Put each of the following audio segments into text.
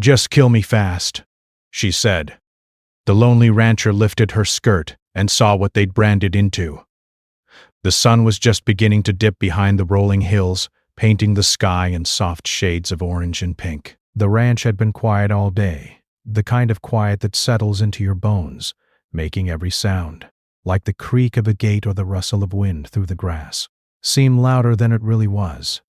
"Just kill me fast," she said. The lonely rancher lifted her skirt and saw what they'd branded into. The sun was just beginning to dip behind the rolling hills, painting the sky in soft shades of orange and pink. The ranch had been quiet all day, the kind of quiet that settles into your bones, making every sound, like the creak of a gate or the rustle of wind through the grass, seem louder than it really was.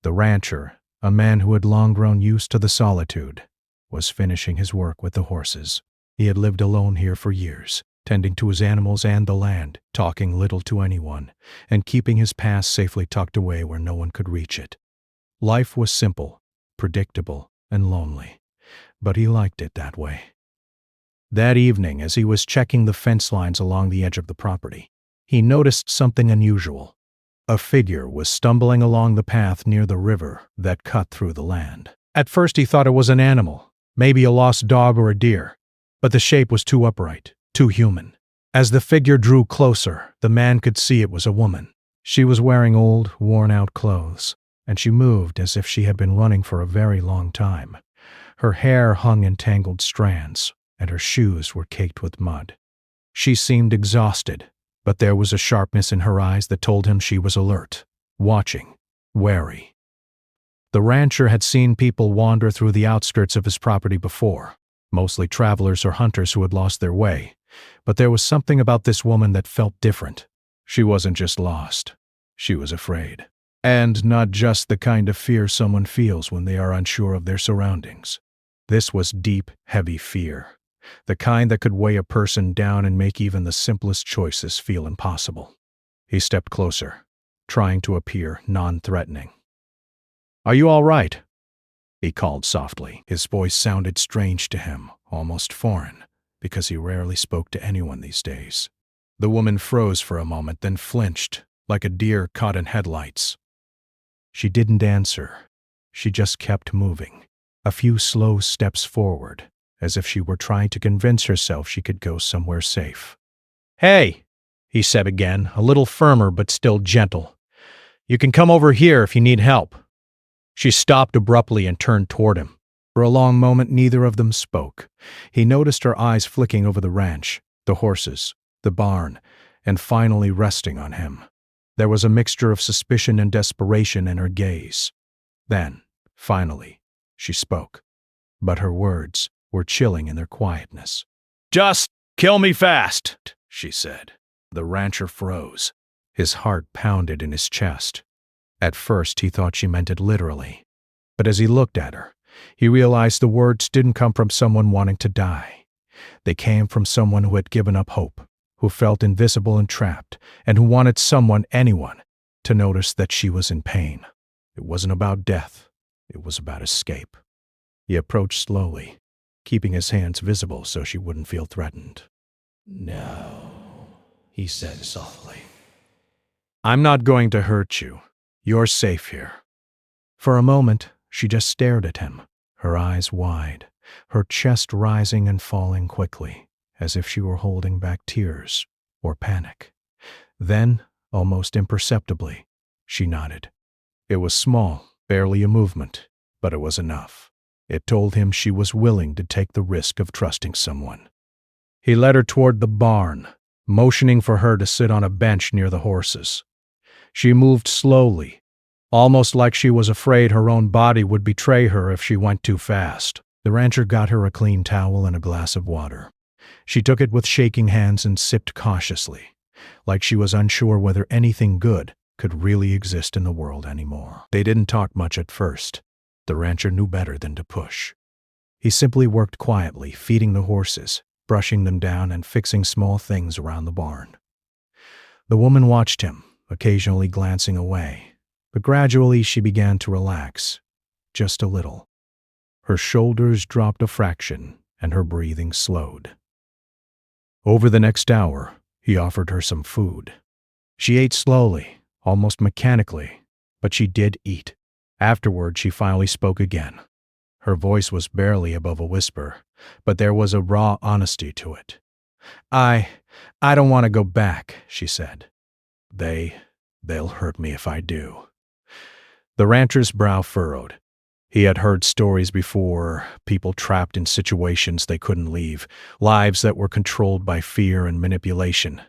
The rancher, a man who had long grown used to the solitude, was finishing his work with the horses. He had lived alone here for years, tending to his animals and the land, talking little to anyone, and keeping his past safely tucked away where no one could reach it. Life was simple, predictable, and lonely, but he liked it that way. That evening, as he was checking the fence lines along the edge of the property, he noticed something unusual. A figure was stumbling along the path near the river that cut through the land. At first he thought it was an animal, maybe a lost dog or a deer, but the shape was too upright, too human. As the figure drew closer, the man could see it was a woman. She was wearing old, worn-out clothes, and she moved as if she had been running for a very long time. Her hair hung in tangled strands, and her shoes were caked with mud. She seemed exhausted, but there was a sharpness in her eyes that told him she was alert, watching, wary. The rancher had seen people wander through the outskirts of his property before, mostly travelers or hunters who had lost their way, but there was something about this woman that felt different. She wasn't just lost, she was afraid. And not just the kind of fear someone feels when they are unsure of their surroundings. This was deep, heavy fear, the kind that could weigh a person down and make even the simplest choices feel impossible. He stepped closer, trying to appear non-threatening. "Are you all right?" he called softly. His voice sounded strange to him, almost foreign, because he rarely spoke to anyone these days. The woman froze for a moment, then flinched, like a deer caught in headlights. She didn't answer. She just kept moving, a few slow steps forward, as if she were trying to convince herself she could go somewhere safe. "Hey," he said again, a little firmer but still gentle. "You can come over here if you need help." She stopped abruptly and turned toward him. For a long moment, neither of them spoke. He noticed her eyes flicking over the ranch, the horses, the barn, and finally resting on him. There was a mixture of suspicion and desperation in her gaze. Then, finally, she spoke, but her words were chilling in their quietness. "Just kill me fast," she said. The rancher froze. His heart pounded in his chest. At first, he thought she meant it literally, but as he looked at her, he realized the words didn't come from someone wanting to die. They came from someone who had given up hope, who felt invisible and trapped, and who wanted someone, anyone, to notice that she was in pain. It wasn't about death. It was about escape. He approached slowly, keeping his hands visible so she wouldn't feel threatened. "No," he said softly. "I'm not going to hurt you. You're safe here." For a moment, she just stared at him, her eyes wide, her chest rising and falling quickly, as if she were holding back tears or panic. Then, almost imperceptibly, she nodded. It was small, barely a movement, but it was enough. It told him she was willing to take the risk of trusting someone. He led her toward the barn, motioning for her to sit on a bench near the horses. She moved slowly, almost like she was afraid her own body would betray her if she went too fast. The rancher got her a clean towel and a glass of water. She took it with shaking hands and sipped cautiously, like she was unsure whether anything good could really exist in the world anymore. They didn't talk much at first. The rancher knew better than to push. He simply worked quietly, feeding the horses, brushing them down, and fixing small things around the barn. The woman watched him, occasionally glancing away, but gradually she began to relax, just a little. Her shoulders dropped a fraction, and her breathing slowed. Over the next hour, he offered her some food. She ate slowly, almost mechanically, but she did eat. Afterward, she finally spoke again. Her voice was barely above a whisper, but there was a raw honesty to it. I don't want to go back," she said. They'll hurt me if I do." The rancher's brow furrowed. He had heard stories before, people trapped in situations they couldn't leave, lives that were controlled by fear and manipulation.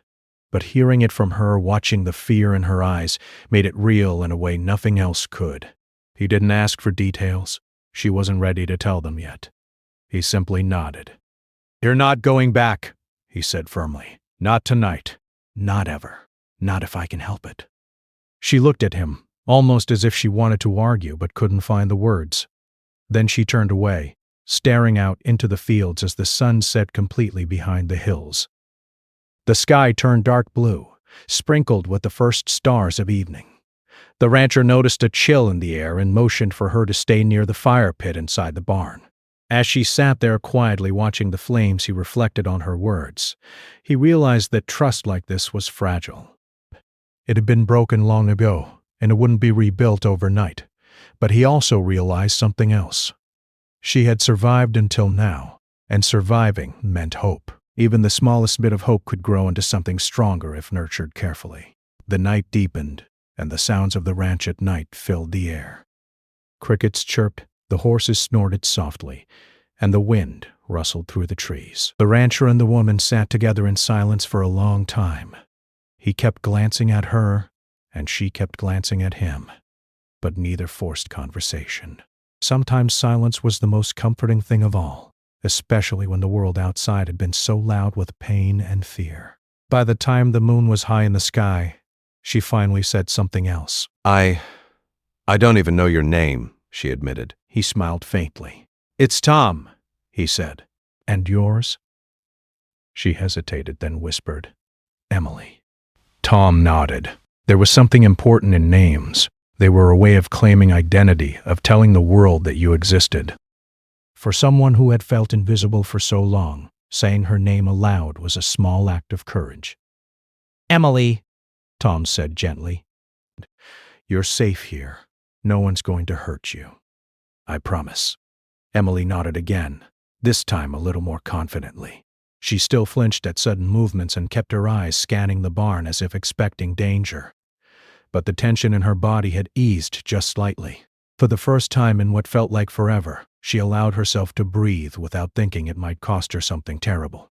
But hearing it from her, watching the fear in her eyes, made it real in a way nothing else could. He didn't ask for details. She wasn't ready to tell them yet. He simply nodded. "You're not going back," he said firmly. "Not tonight. Not ever. Not if I can help it." She looked at him, almost as if she wanted to argue but couldn't find the words. Then she turned away, staring out into the fields as the sun set completely behind the hills. The sky turned dark blue, sprinkled with the first stars of evening. The rancher noticed a chill in the air and motioned for her to stay near the fire pit inside the barn. As she sat there quietly watching the flames, he reflected on her words. He realized that trust like this was fragile. It had been broken long ago, and it wouldn't be rebuilt overnight. But he also realized something else. She had survived until now, and surviving meant hope. Even the smallest bit of hope could grow into something stronger if nurtured carefully. The night deepened, and the sounds of the ranch at night filled the air. Crickets chirped, the horses snorted softly, and the wind rustled through the trees. The rancher and the woman sat together in silence for a long time. He kept glancing at her, and she kept glancing at him, but neither forced conversation. Sometimes silence was the most comforting thing of all, especially when the world outside had been so loud with pain and fear. By the time the moon was high in the sky, she finally said something else. I don't even know your name," she admitted. He smiled faintly. "It's Tom," he said. "And yours?" She hesitated, then whispered, "Emily." Tom nodded. There was something important in names. They were a way of claiming identity, of telling the world that you existed. For someone who had felt invisible for so long, saying her name aloud was a small act of courage. "Emily," Tom said gently. "You're safe here. No one's going to hurt you. I promise." Emily nodded again, this time a little more confidently. She still flinched at sudden movements and kept her eyes scanning the barn as if expecting danger. But the tension in her body had eased just slightly. For the first time in what felt like forever, she allowed herself to breathe without thinking it might cost her something terrible.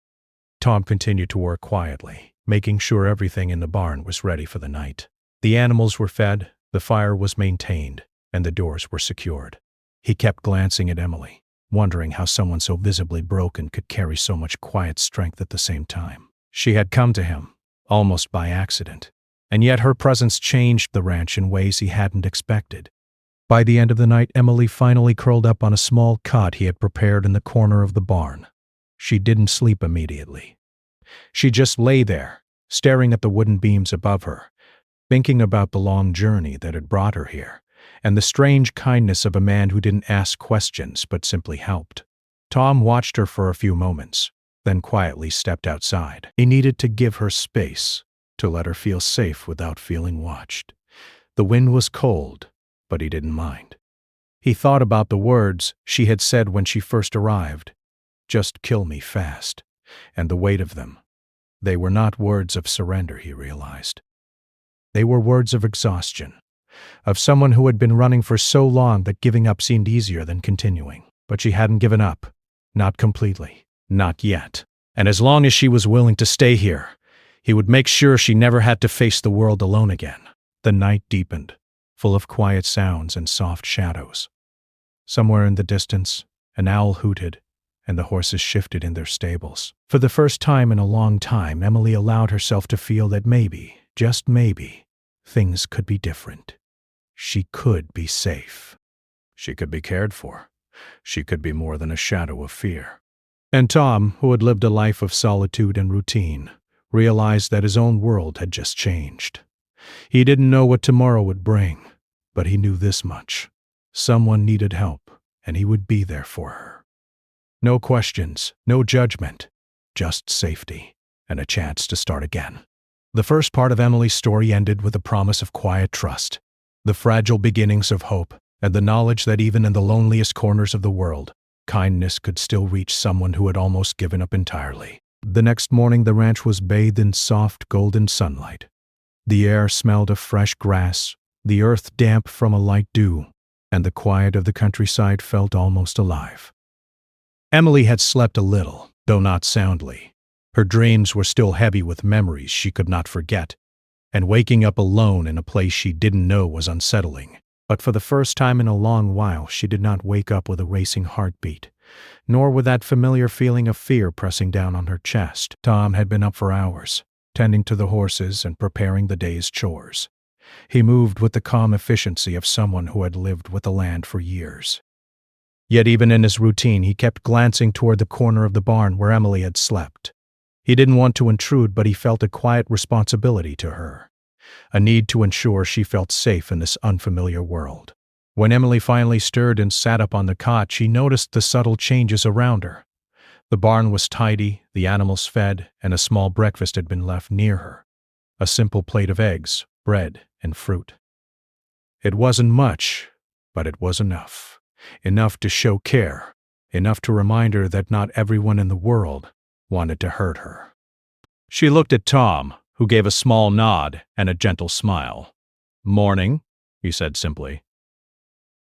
Tom continued to work quietly, making sure everything in the barn was ready for the night. The animals were fed, the fire was maintained, and the doors were secured. He kept glancing at Emily, wondering how someone so visibly broken could carry so much quiet strength at the same time. She had come to him, almost by accident, and yet her presence changed the ranch in ways he hadn't expected. By the end of the night, Emily finally curled up on a small cot he had prepared in the corner of the barn. She didn't sleep immediately. She just lay there, staring at the wooden beams above her, thinking about the long journey that had brought her here, and the strange kindness of a man who didn't ask questions but simply helped. Tom watched her for a few moments, then quietly stepped outside. He needed to give her space, to let her feel safe without feeling watched. The wind was cold, but he didn't mind. He thought about the words she had said when she first arrived, "Just kill me fast," and the weight of them. They were not words of surrender, he realized. They were words of exhaustion, of someone who had been running for so long that giving up seemed easier than continuing. But she hadn't given up. Not completely. Not yet. And as long as she was willing to stay here, he would make sure she never had to face the world alone again. The night deepened, full of quiet sounds and soft shadows. Somewhere in the distance, an owl hooted, and the horses shifted in their stables. For the first time in a long time, Emily allowed herself to feel that maybe, just maybe, things could be different. She could be safe. She could be cared for. She could be more than a shadow of fear. And Tom, who had lived a life of solitude and routine, realized that his own world had just changed. He didn't know what tomorrow would bring, but he knew this much. Someone needed help, and he would be there for her. No questions, no judgment, just safety, and a chance to start again. The first part of Emily's story ended with a promise of quiet trust, the fragile beginnings of hope, and the knowledge that even in the loneliest corners of the world, kindness could still reach someone who had almost given up entirely. The next morning, the ranch was bathed in soft, golden sunlight. The air smelled of fresh grass, the earth damp from a light dew, and the quiet of the countryside felt almost alive. Emily had slept a little, though not soundly. Her dreams were still heavy with memories she could not forget, and waking up alone in a place she didn't know was unsettling. But for the first time in a long while, she did not wake up with a racing heartbeat, nor with that familiar feeling of fear pressing down on her chest. Tom had been up for hours, tending to the horses and preparing the day's chores. He moved with the calm efficiency of someone who had lived with the land for years. Yet even in his routine, he kept glancing toward the corner of the barn where Emily had slept. He didn't want to intrude, but he felt a quiet responsibility to her, a need to ensure she felt safe in this unfamiliar world. When Emily finally stirred and sat up on the cot, she noticed the subtle changes around her. The barn was tidy, the animals fed, and a small breakfast had been left near her. A simple plate of eggs, bread, and fruit. It wasn't much, but it was enough. Enough to show care, enough to remind her that not everyone in the world wanted to hurt her. She looked at Tom, who gave a small nod and a gentle smile. "Morning," he said simply.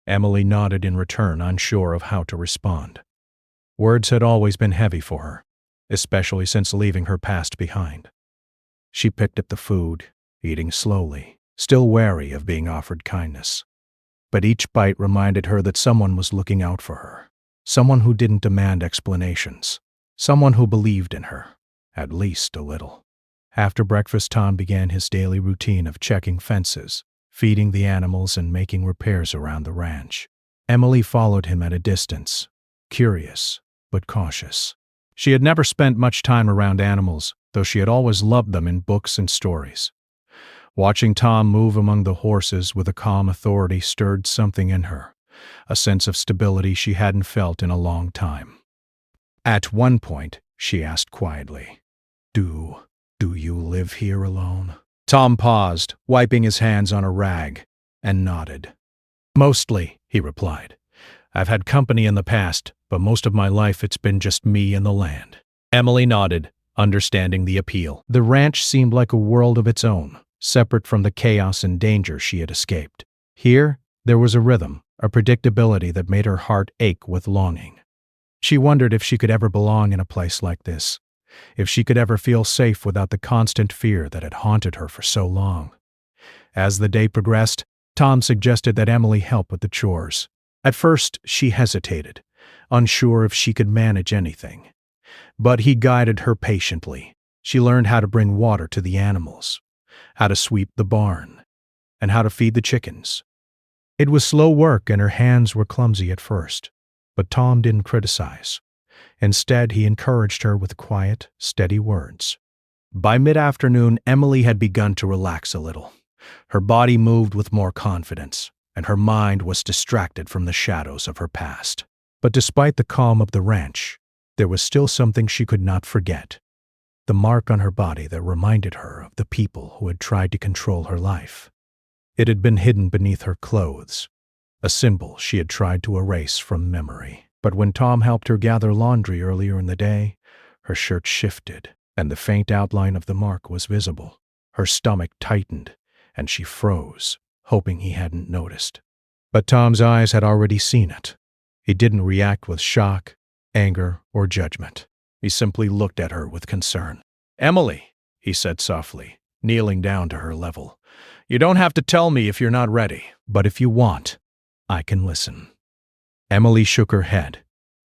Emily nodded in return, unsure of how to respond. Words had always been heavy for her, especially since leaving her past behind. She picked up the food, eating slowly, still wary of being offered kindness. But each bite reminded her that someone was looking out for her, someone who didn't demand explanations, someone who believed in her, at least a little. After breakfast, Tom began his daily routine of checking fences, feeding the animals, and making repairs around the ranch. Emily followed him at a distance, curious but cautious. She had never spent much time around animals, though she had always loved them in books and stories. Watching Tom move among the horses with a calm authority stirred something in her, a sense of stability she hadn't felt in a long time. At one point, she asked quietly, Do you live here alone?" Tom paused, wiping his hands on a rag, and nodded. "Mostly," he replied. "I've had company in the past, but most of my life it's been just me and the land." Emily nodded, understanding the appeal. The ranch seemed like a world of its own, separate from the chaos and danger she had escaped. Here, there was a rhythm, a predictability that made her heart ache with longing. She wondered if she could ever belong in a place like this, if she could ever feel safe without the constant fear that had haunted her for so long. As the day progressed, Tom suggested that Emily help with the chores. At first, she hesitated, unsure if she could manage anything. But he guided her patiently. She learned how to bring water to the animals, how to sweep the barn, and how to feed the chickens. It was slow work and her hands were clumsy at first, but Tom didn't criticize. Instead, he encouraged her with quiet, steady words. By mid-afternoon, Emily had begun to relax a little. Her body moved with more confidence, and her mind was distracted from the shadows of her past. But despite the calm of the ranch, there was still something she could not forget. The mark on her body that reminded her of the people who had tried to control her life. It had been hidden beneath her clothes, a symbol she had tried to erase from memory. But when Tom helped her gather laundry earlier in the day, her shirt shifted, and the faint outline of the mark was visible. Her stomach tightened, and she froze, hoping he hadn't noticed. But Tom's eyes had already seen it. He didn't react with shock, anger, or judgment. He simply looked at her with concern. "Emily," he said softly, kneeling down to her level, "you don't have to tell me if you're not ready, but if you want, I can listen." Emily shook her head,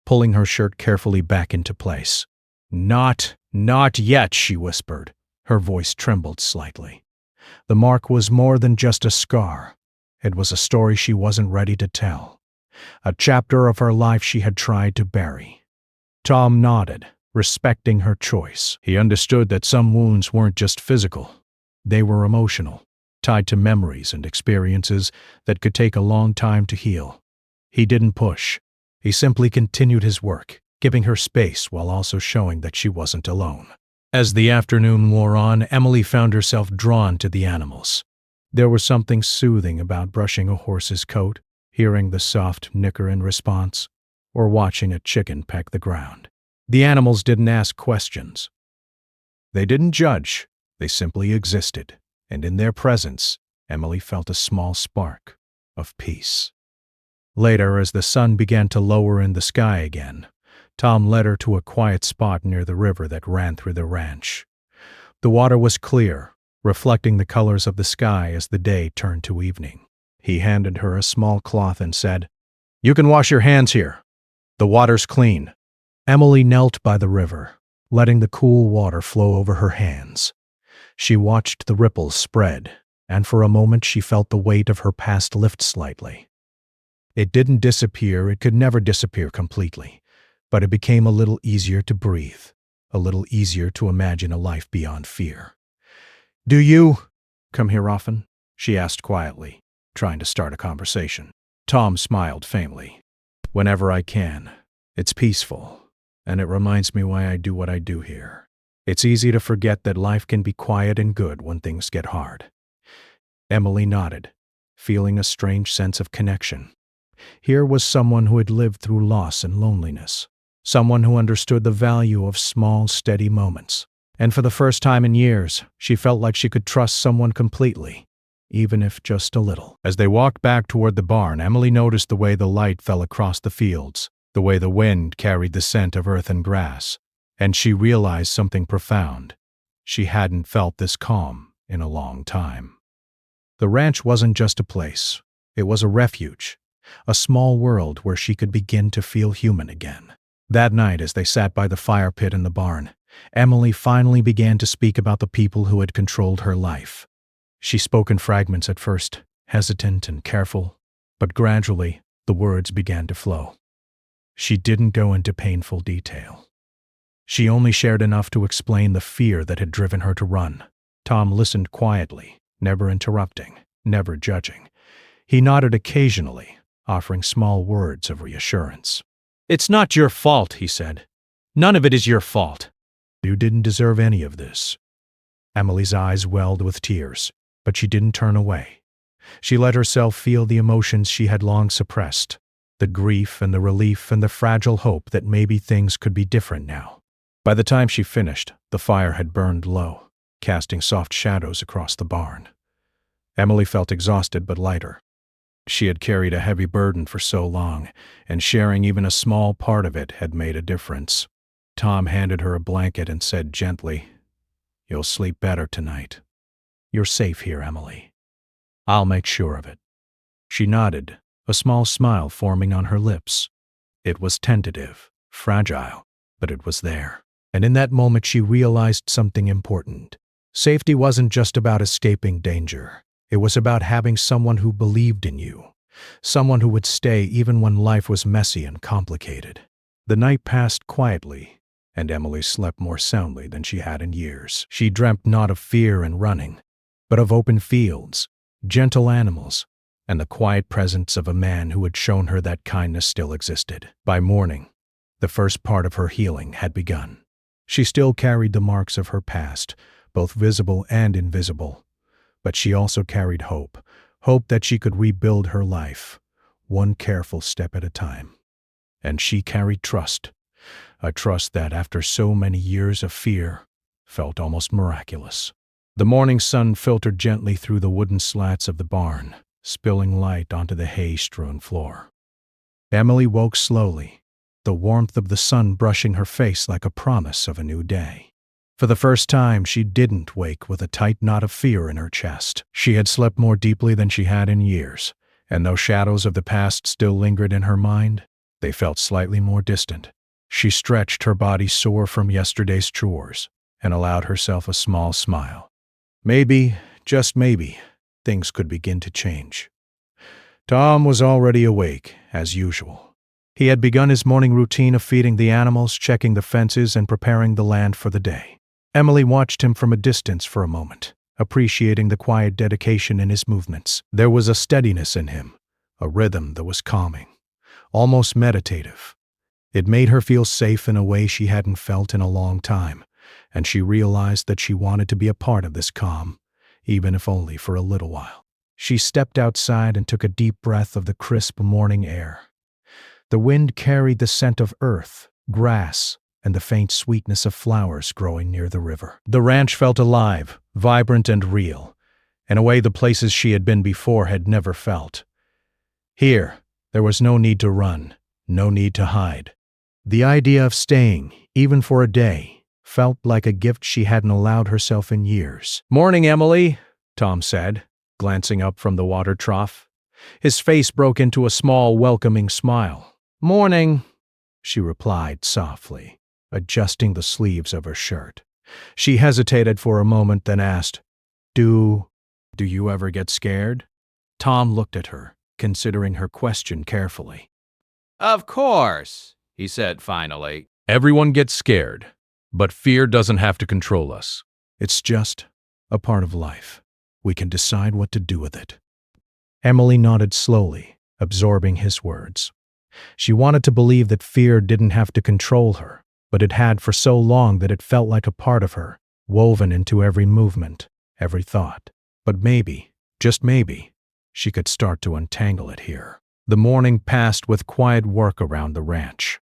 pulling her shirt carefully back into place. Not yet," she whispered. Her voice trembled slightly. The mark was more than just a scar. It was a story she wasn't ready to tell, a chapter of her life she had tried to bury. Tom nodded, respecting her choice. He understood that some wounds weren't just physical. They were emotional, tied to memories and experiences that could take a long time to heal. He didn't push. He simply continued his work, giving her space while also showing that she wasn't alone. As the afternoon wore on, Emily found herself drawn to the animals. There was something soothing about brushing a horse's coat, hearing the soft nicker in response, or watching a chicken peck the ground. The animals didn't ask questions. They didn't judge. They simply existed, and in their presence, Emily felt a small spark of peace. Later, as the sun began to lower in the sky again, Tom led her to a quiet spot near the river that ran through the ranch. The water was clear, reflecting the colors of the sky as the day turned to evening. He handed her a small cloth and said, "You can wash your hands here. The water's clean." Emily knelt by the river, letting the cool water flow over her hands. She watched the ripples spread, and for a moment she felt the weight of her past lift slightly. It didn't disappear, it could never disappear completely, but it became a little easier to breathe, a little easier to imagine a life beyond fear. "Do you come here often?" she asked quietly, trying to start a conversation. Tom smiled faintly. "Whenever I can. It's peaceful, and it reminds me why I do what I do here. It's easy to forget that life can be quiet and good when things get hard." Emily nodded, feeling a strange sense of connection. Here was someone who had lived through loss and loneliness, someone who understood the value of small, steady moments. And for the first time in years, she felt like she could trust someone completely, even if just a little. As they walked back toward the barn, Emily noticed the way the light fell across the fields, the way the wind carried the scent of earth and grass, and she realized something profound. She hadn't felt this calm in a long time. The ranch wasn't just a place. It was a refuge, a small world where she could begin to feel human again. That night, as they sat by the fire pit in the barn, Emily finally began to speak about the people who had controlled her life. She spoke in fragments at first, hesitant and careful, but gradually the words began to flow. She didn't go into painful detail. She only shared enough to explain the fear that had driven her to run. Tom listened quietly, never interrupting, never judging. He nodded occasionally, offering small words of reassurance. "It's not your fault," he said. "None of it is your fault. You didn't deserve any of this." Emily's eyes welled with tears, but she didn't turn away. She let herself feel the emotions she had long suppressed, the grief and the relief and the fragile hope that maybe things could be different now. By the time she finished, the fire had burned low, casting soft shadows across the barn. Emily felt exhausted but lighter. She had carried a heavy burden for so long, and sharing even a small part of it had made a difference. Tom handed her a blanket and said gently, "You'll sleep better tonight. You're safe here, Emily. I'll make sure of it." She nodded, a small smile forming on her lips. It was tentative, fragile, but it was there. And in that moment she realized something important. Safety wasn't just about escaping danger. It was about having someone who believed in you, someone who would stay even when life was messy and complicated. The night passed quietly, and Emily slept more soundly than she had in years. She dreamt not of fear and running, but of open fields, gentle animals, and the quiet presence of a man who had shown her that kindness still existed. By morning, the first part of her healing had begun. She still carried the marks of her past, both visible and invisible, but she also carried hope, hope that she could rebuild her life, one careful step at a time. And she carried trust, a trust that, after so many years of fear, felt almost miraculous. The morning sun filtered gently through the wooden slats of the barn, spilling light onto the hay-strewn floor. Emily woke slowly, the warmth of the sun brushing her face like a promise of a new day. For the first time, she didn't wake with a tight knot of fear in her chest. She had slept more deeply than she had in years, and though shadows of the past still lingered in her mind, they felt slightly more distant. She stretched, her body sore from yesterday's chores, and allowed herself a small smile. Maybe, just maybe, things could begin to change. Tom was already awake, as usual. He had begun his morning routine of feeding the animals, checking the fences, and preparing the land for the day. Emily watched him from a distance for a moment, appreciating the quiet dedication in his movements. There was a steadiness in him, a rhythm that was calming, almost meditative. It made her feel safe in a way she hadn't felt in a long time, and she realized that she wanted to be a part of this calm, even if only for a little while. She stepped outside and took a deep breath of the crisp morning air. The wind carried the scent of earth, grass, and the faint sweetness of flowers growing near the river. The ranch felt alive, vibrant and real, in a way the places she had been before had never felt. Here, There was no need to run, no need to hide. The idea of staying, even for a day, felt like a gift she hadn't allowed herself in years. "Morning, Emily," Tom said, glancing up from the water trough. His face broke into a small, welcoming smile. "Morning," she replied softly, adjusting the sleeves of her shirt. She hesitated for a moment, then asked, Do you ever get scared?" Tom looked at her, considering her question carefully. "Of course," he said finally. "Everyone gets scared, but fear doesn't have to control us. It's just a part of life. We can decide what to do with it." Emily nodded slowly, absorbing his words. She wanted to believe that fear didn't have to control her, but it had for so long that it felt like a part of her, woven into every movement, every thought. But maybe, just maybe, she could start to untangle it here. The morning passed with quiet work around the ranch.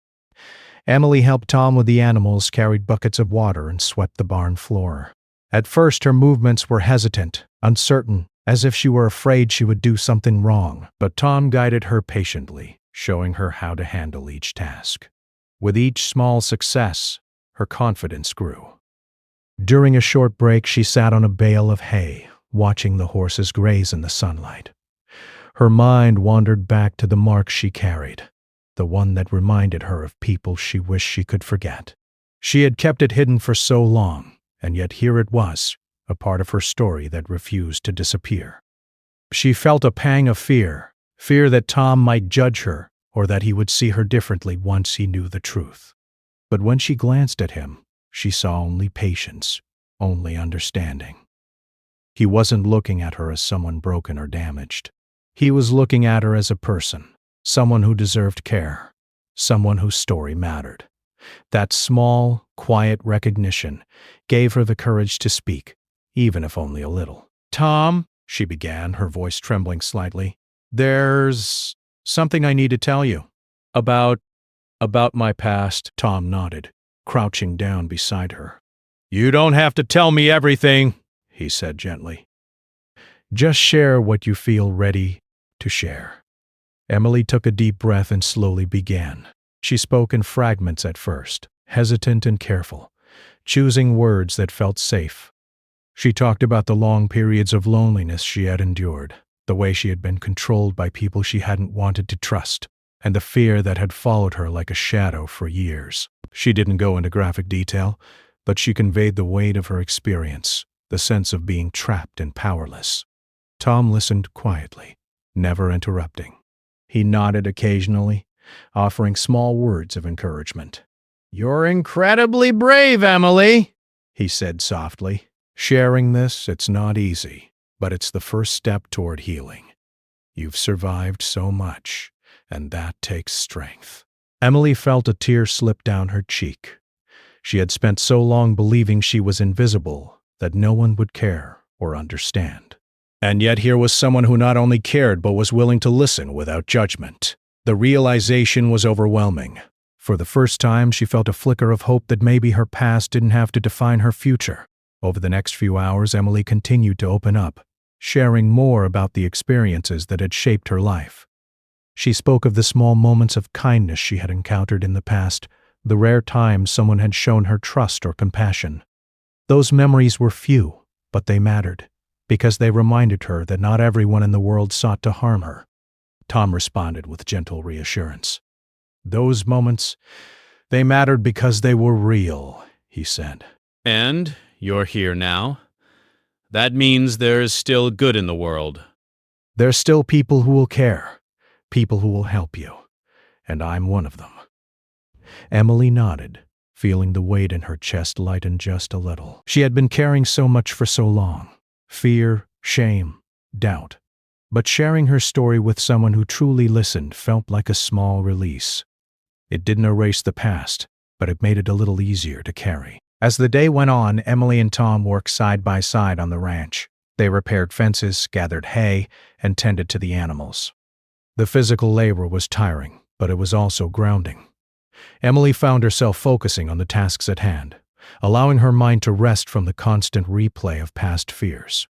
Emily helped Tom with the animals, carried buckets of water, and swept the barn floor. At first, her movements were hesitant, uncertain, as if she were afraid she would do something wrong. But Tom guided her patiently, showing her how to handle each task. With each small success, her confidence grew. During a short break, she sat on a bale of hay, watching the horses graze in the sunlight. Her mind wandered back to the mark she carried, the one that reminded her of people she wished she could forget. She had kept it hidden for so long, and yet here it was, a part of her story that refused to disappear. She felt a pang of fear that Tom might judge her or that he would see her differently once he knew the truth. But when she glanced at him, she saw only patience, only understanding. He wasn't looking at her as someone broken or damaged. He was looking at her as a person, someone who deserved care, someone whose story mattered. That small, quiet recognition gave her the courage to speak, even if only a little. "Tom," she began, her voice trembling slightly, "there's something I need to tell you. About my past." Tom nodded, crouching down beside her. "You don't have to tell me everything," he said gently. "Just share what you feel ready to share." Emily took a deep breath and slowly began. She spoke in fragments at first, hesitant and careful, choosing words that felt safe. She talked about the long periods of loneliness she had endured, the way she had been controlled by people she hadn't wanted to trust, and the fear that had followed her like a shadow for years. She didn't go into graphic detail, but she conveyed the weight of her experience, the sense of being trapped and powerless. Tom listened quietly, never interrupting. He nodded occasionally, offering small words of encouragement. "You're incredibly brave, Emily," he said softly. "Sharing this, it's not easy, but it's the first step toward healing. You've survived so much, and that takes strength." Emily felt a tear slip down her cheek. She had spent so long believing she was invisible that no one would care or understand. And yet here was someone who not only cared but was willing to listen without judgment. The realization was overwhelming. For the first time, she felt a flicker of hope that maybe her past didn't have to define her future. Over the next few hours, Emily continued to open up, sharing more about the experiences that had shaped her life. She spoke of the small moments of kindness she had encountered in the past, the rare times someone had shown her trust or compassion. Those memories were few, but they mattered, because they reminded her that not everyone in the world sought to harm her. Tom responded with gentle reassurance. "Those moments, they mattered because they were real," he said. "And you're here now. That means there's still good in the world." "There's still people who will care, people who will help you, and I'm one of them." Emily nodded, feeling the weight in her chest lighten just a little. She had been carrying so much for so long. Fear, shame, doubt. But sharing her story with someone who truly listened felt like a small release. It didn't erase the past, but it made it a little easier to carry. As the day went on, Emily and Tom worked side by side on the ranch. They repaired fences, gathered hay, and tended to the animals. The physical labor was tiring, but it was also grounding. Emily found herself focusing on the tasks at hand, allowing her mind to rest from the constant replay of past fears.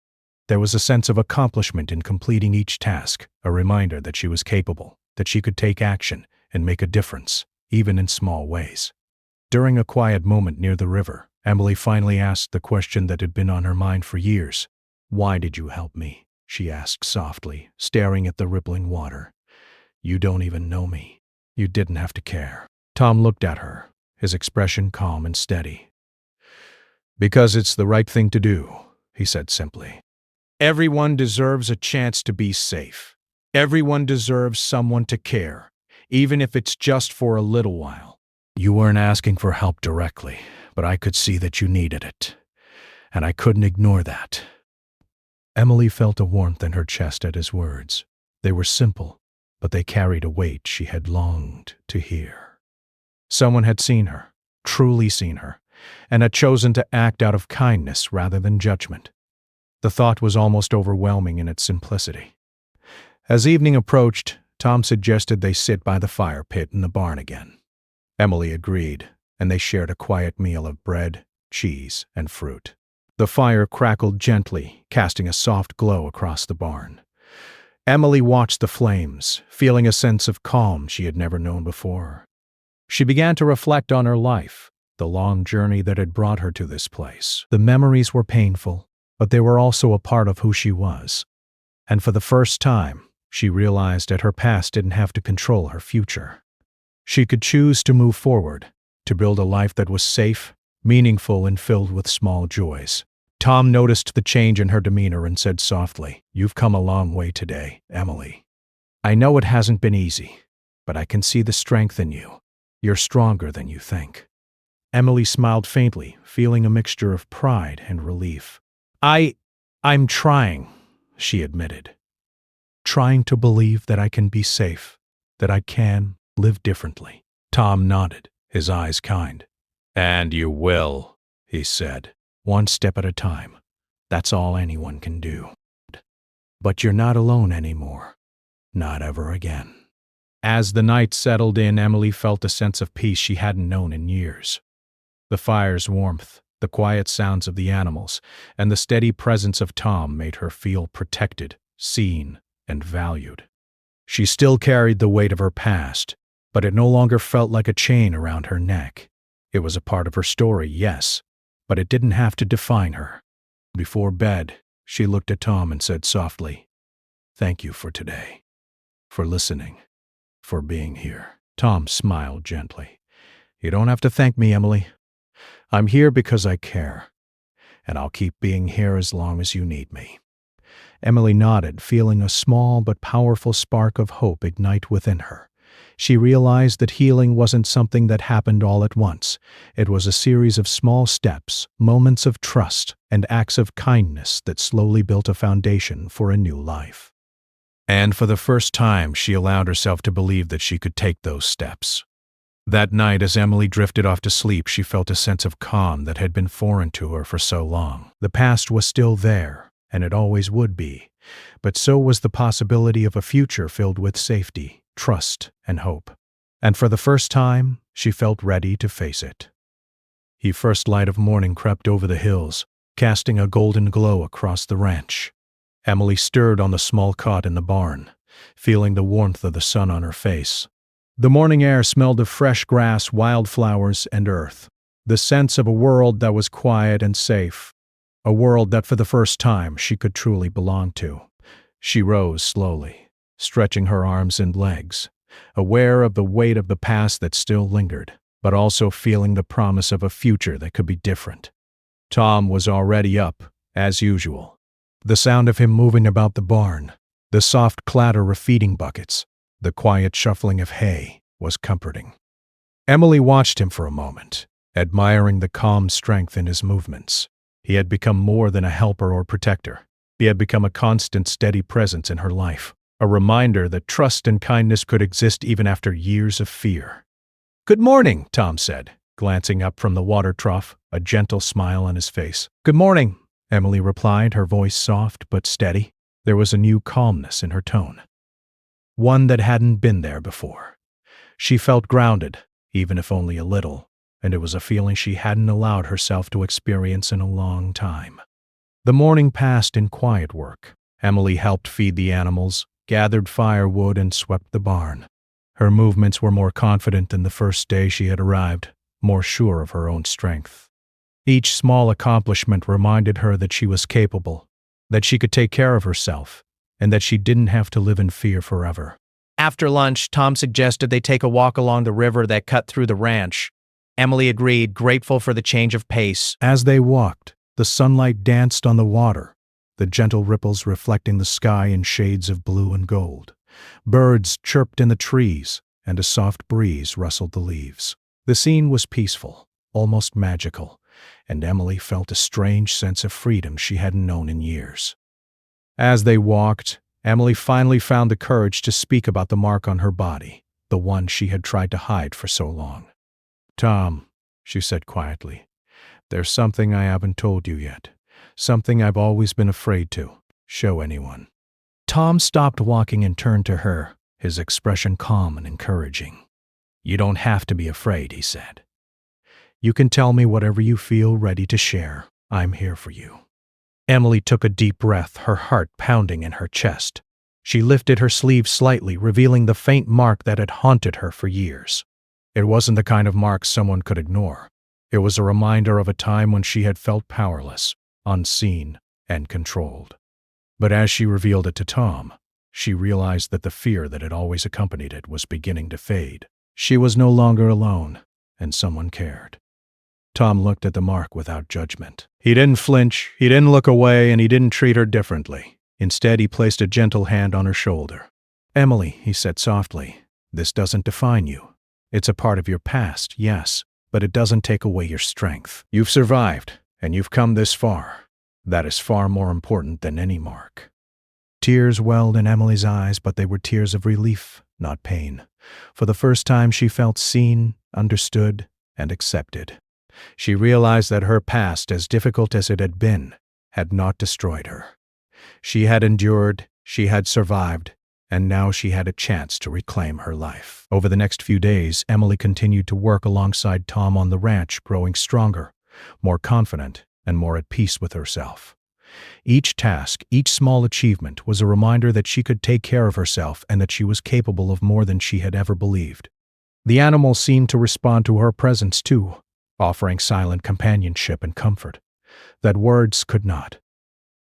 There was a sense of accomplishment in completing each task, a reminder that she was capable, that she could take action and make a difference, even in small ways. During a quiet moment near the river, Emily finally asked the question that had been on her mind for years. "Why did you help me?" she asked softly, staring at the rippling water. "You don't even know me. You didn't have to care." Tom looked at her, his expression calm and steady. "Because it's the right thing to do," he said simply. "Everyone deserves a chance to be safe. Everyone deserves someone to care, even if it's just for a little while. You weren't asking for help directly, but I could see that you needed it, and I couldn't ignore that." Emily felt a warmth in her chest at his words. They were simple, but they carried a weight she had longed to hear. Someone had seen her, truly seen her, and had chosen to act out of kindness rather than judgment. The thought was almost overwhelming in its simplicity. As evening approached, Tom suggested they sit by the fire pit in the barn again. Emily agreed, and they shared a quiet meal of bread, cheese, and fruit. The fire crackled gently, casting a soft glow across the barn. Emily watched the flames, feeling a sense of calm she had never known before. She began to reflect on her life, the long journey that had brought her to this place. The memories were painful, but they were also a part of who she was. And for the first time, she realized that her past didn't have to control her future. She could choose to move forward, to build a life that was safe, meaningful, and filled with small joys. Tom noticed the change in her demeanor and said softly, "You've come a long way today, Emily. I know it hasn't been easy, but I can see the strength in you. You're stronger than you think." Emily smiled faintly, feeling a mixture of pride and relief. I'm trying," she admitted. "Trying to believe that I can be safe, that I can live differently." Tom nodded, his eyes kind. "And you will," he said, "one step at a time. That's all anyone can do. But you're not alone anymore. Not ever again." As the night settled in, Emily felt a sense of peace she hadn't known in years. The fire's warmth, the quiet sounds of the animals, and the steady presence of Tom made her feel protected, seen, and valued. She still carried the weight of her past, but it no longer felt like a chain around her neck. It was a part of her story, yes, but it didn't have to define her. Before bed, she looked at Tom and said softly, "Thank you for today, for listening, for being here." Tom smiled gently. "You don't have to thank me, Emily. I'm here because I care, and I'll keep being here as long as you need me." Emily nodded, feeling a small but powerful spark of hope ignite within her. She realized that healing wasn't something that happened all at once. It was a series of small steps, moments of trust, and acts of kindness that slowly built a foundation for a new life. And for the first time, she allowed herself to believe that she could take those steps. That night, as Emily drifted off to sleep, she felt a sense of calm that had been foreign to her for so long. The past was still there, and it always would be, but so was the possibility of a future filled with safety, trust, and hope. And for the first time, she felt ready to face it. The first light of morning crept over the hills, casting a golden glow across the ranch. Emily stirred on the small cot in the barn, feeling the warmth of the sun on her face. The morning air smelled of fresh grass, wildflowers, and earth, the sense of a world that was quiet and safe, a world that for the first time she could truly belong to. She rose slowly, stretching her arms and legs, aware of the weight of the past that still lingered, but also feeling the promise of a future that could be different. Tom was already up, as usual. The sound of him moving about the barn, the soft clatter of feeding buckets, the quiet shuffling of hay was comforting. Emily watched him for a moment, admiring the calm strength in his movements. He had become more than a helper or protector. He had become a constant, steady presence in her life, a reminder that trust and kindness could exist even after years of fear. "Good morning," Tom said, glancing up from the water trough, a gentle smile on his face. "Good morning," Emily replied, her voice soft but steady. There was a new calmness in her tone, one that hadn't been there before. She felt grounded, even if only a little, and it was a feeling she hadn't allowed herself to experience in a long time. The morning passed in quiet work. Emily helped feed the animals, gathered firewood, and swept the barn. Her movements were more confident than the first day she had arrived, more sure of her own strength. Each small accomplishment reminded her that she was capable, that she could take care of herself, and that she didn't have to live in fear forever. After lunch, Tom suggested they take a walk along the river that cut through the ranch. Emily agreed, grateful for the change of pace. As they walked, the sunlight danced on the water, the gentle ripples reflecting the sky in shades of blue and gold. Birds chirped in the trees, and a soft breeze rustled the leaves. The scene was peaceful, almost magical, and Emily felt a strange sense of freedom she hadn't known in years. As they walked, Emily finally found the courage to speak about the mark on her body, the one she had tried to hide for so long. "Tom," she said quietly, "there's something I haven't told you yet, something I've always been afraid to show anyone." Tom stopped walking and turned to her, his expression calm and encouraging. "You don't have to be afraid," he said. "You can tell me whatever you feel ready to share. I'm here for you." Emily took a deep breath, her heart pounding in her chest. She lifted her sleeve slightly, revealing the faint mark that had haunted her for years. It wasn't the kind of mark someone could ignore. It was a reminder of a time when she had felt powerless, unseen, and controlled. But as she revealed it to Tom, she realized that the fear that had always accompanied it was beginning to fade. She was no longer alone, and someone cared. Tom looked at the mark without judgment. He didn't flinch, he didn't look away, and he didn't treat her differently. Instead, he placed a gentle hand on her shoulder. "Emily," he said softly, "this doesn't define you. It's a part of your past, yes, but it doesn't take away your strength. You've survived, and you've come this far. That is far more important than any mark." Tears welled in Emily's eyes, but they were tears of relief, not pain. For the first time, she felt seen, understood, and accepted. She realized that her past, as difficult as it had been, had not destroyed her. She had endured, she had survived, and now she had a chance to reclaim her life. Over the next few days, Emily continued to work alongside Tom on the ranch, growing stronger, more confident, and more at peace with herself. Each task, each small achievement was a reminder that she could take care of herself and that she was capable of more than she had ever believed. The animals seemed to respond to her presence too, offering silent companionship and comfort that words could not.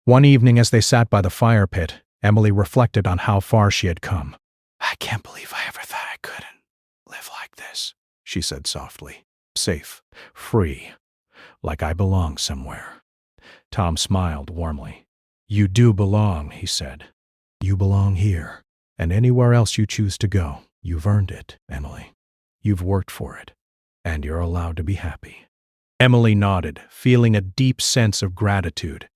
One evening as they sat by the fire pit, Emily reflected on how far she had come. "I can't believe I ever thought I could live like this," she said softly. "Safe, free, like I belong somewhere." Tom smiled warmly. "You do belong," he said. "You belong here, and anywhere else you choose to go. You've earned it, Emily. You've worked for it, and you're allowed to be happy." Emily nodded, feeling a deep sense of gratitude.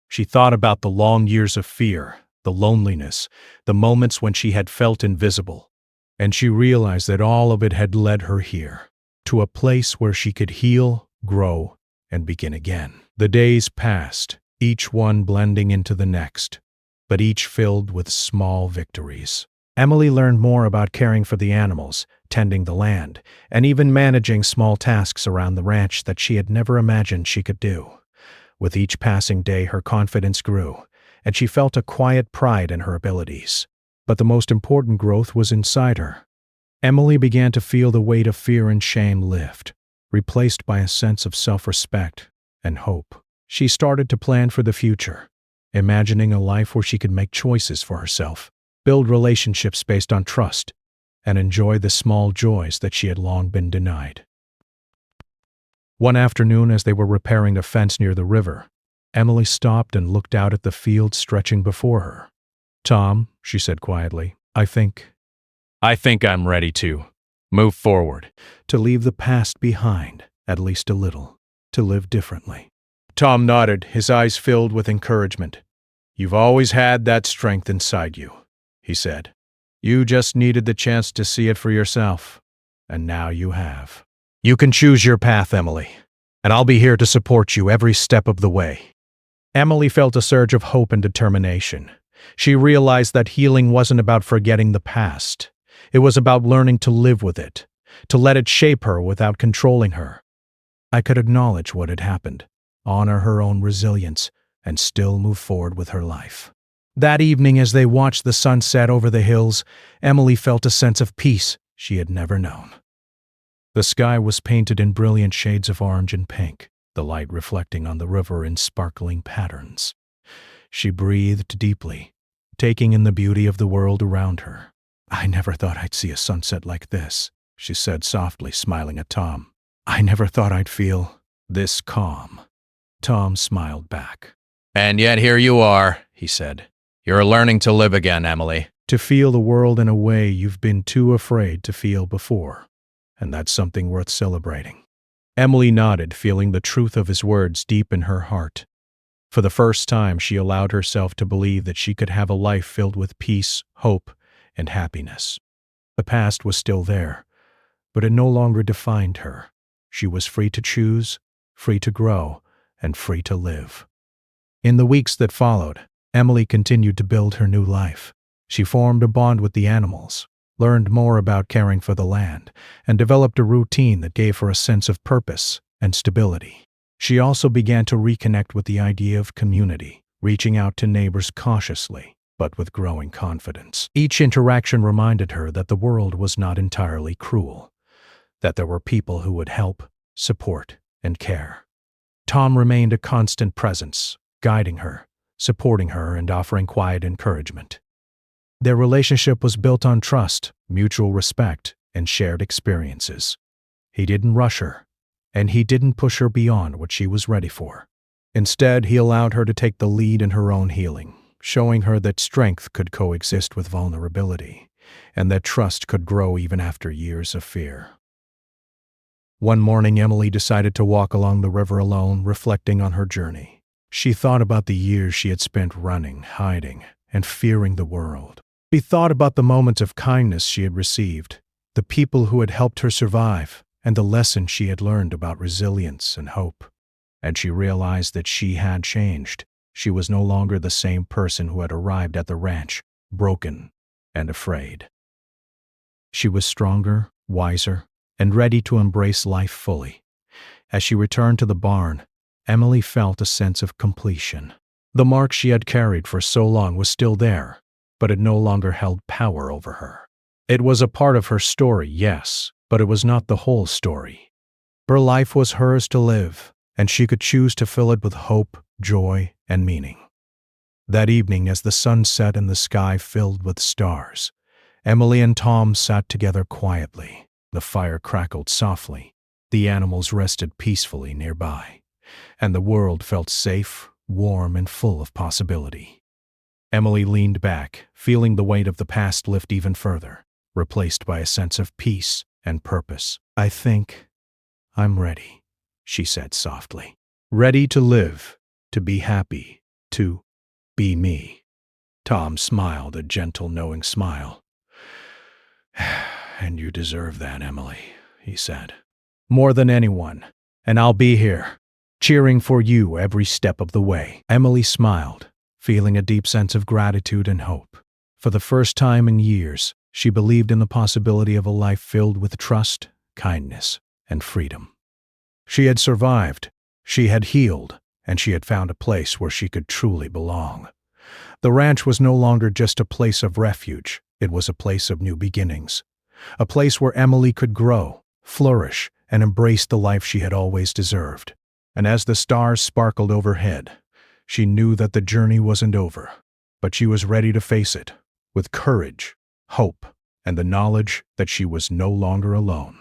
She thought about the long years of fear, the loneliness, the moments when she had felt invisible, and she realized that all of it had led her here, to a place where she could heal, grow, and begin again. The days passed, each one blending into the next, but each filled with small victories. Emily learned more about caring for the animals, tending the land, and even managing small tasks around the ranch that she had never imagined she could do. With each passing day, her confidence grew, and she felt a quiet pride in her abilities. But the most important growth was inside her. Emily began to feel the weight of fear and shame lift, replaced by a sense of self-respect and hope. She started to plan for the future, imagining a life where she could make choices for herself, build relationships based on trust, and enjoy the small joys that she had long been denied. One afternoon, as they were repairing a fence near the river, Emily stopped and looked out at the field stretching before her. "Tom," she said quietly, I think I'm ready to move forward, to leave the past behind, at least a little, to live differently." Tom nodded, his eyes filled with encouragement. "You've always had that strength inside you," he said. "You just needed the chance to see it for yourself, and now you have. You can choose your path, Emily, and I'll be here to support you every step of the way." Emily felt a surge of hope and determination. She realized that healing wasn't about forgetting the past. It was about learning to live with it, to let it shape her without controlling her. I could acknowledge what had happened, honor her own resilience, and still move forward with her life. That evening, as they watched the sun set over the hills, Emily felt a sense of peace she had never known. The sky was painted in brilliant shades of orange and pink, the light reflecting on the river in sparkling patterns. She breathed deeply, taking in the beauty of the world around her. "I never thought I'd see a sunset like this," she said softly, smiling at Tom. "I never thought I'd feel this calm." Tom smiled back. "And yet here you are," he said. "You're learning to live again, Emily." "To feel the world in a way you've been too afraid to feel before. And that's something worth celebrating." Emily nodded, feeling the truth of his words deep in her heart. For the first time, she allowed herself to believe that she could have a life filled with peace, hope, and happiness. The past was still there, but it no longer defined her. She was free to choose, free to grow, and free to live. In the weeks that followed, Emily continued to build her new life. She formed a bond with the animals, learned more about caring for the land, and developed a routine that gave her a sense of purpose and stability. She also began to reconnect with the idea of community, reaching out to neighbors cautiously, but with growing confidence. Each interaction reminded her that the world was not entirely cruel, that there were people who would help, support, and care. Tom remained a constant presence, guiding her, supporting her, and offering quiet encouragement. Their relationship was built on trust, mutual respect, and shared experiences. He didn't rush her, and he didn't push her beyond what she was ready for. Instead, he allowed her to take the lead in her own healing, showing her that strength could coexist with vulnerability, and that trust could grow even after years of fear. One morning, Emily decided to walk along the river alone, reflecting on her journey. She thought about the years she had spent running, hiding, and fearing the world. She thought about the moments of kindness she had received, the people who had helped her survive, and the lessons she had learned about resilience and hope. And she realized that she had changed. She was no longer the same person who had arrived at the ranch, broken and afraid. She was stronger, wiser, and ready to embrace life fully. As she returned to the barn, Emily felt a sense of completion. The mark she had carried for so long was still there, but it no longer held power over her. It was a part of her story, yes, but it was not the whole story. Her life was hers to live, and she could choose to fill it with hope, joy, and meaning. That evening, as the sun set and the sky filled with stars, Emily and Tom sat together quietly. The fire crackled softly, the animals rested peacefully nearby, and the world felt safe, warm, and full of possibility. Emily leaned back, feeling the weight of the past lift even further, replaced by a sense of peace and purpose. "I think I'm ready," she said softly. "Ready to live, to be happy, to be me." Tom smiled, a gentle, knowing smile. "And you deserve that, Emily," he said. "More than anyone, and I'll be here, cheering for you every step of the way." Emily smiled, feeling a deep sense of gratitude and hope. For the first time in years, she believed in the possibility of a life filled with trust, kindness, and freedom. She had survived, she had healed, and she had found a place where she could truly belong. The ranch was no longer just a place of refuge, it was a place of new beginnings. A place where Emily could grow, flourish, and embrace the life she had always deserved. And as the stars sparkled overhead, she knew that the journey wasn't over, but she was ready to face it, with courage, hope, and the knowledge that she was no longer alone.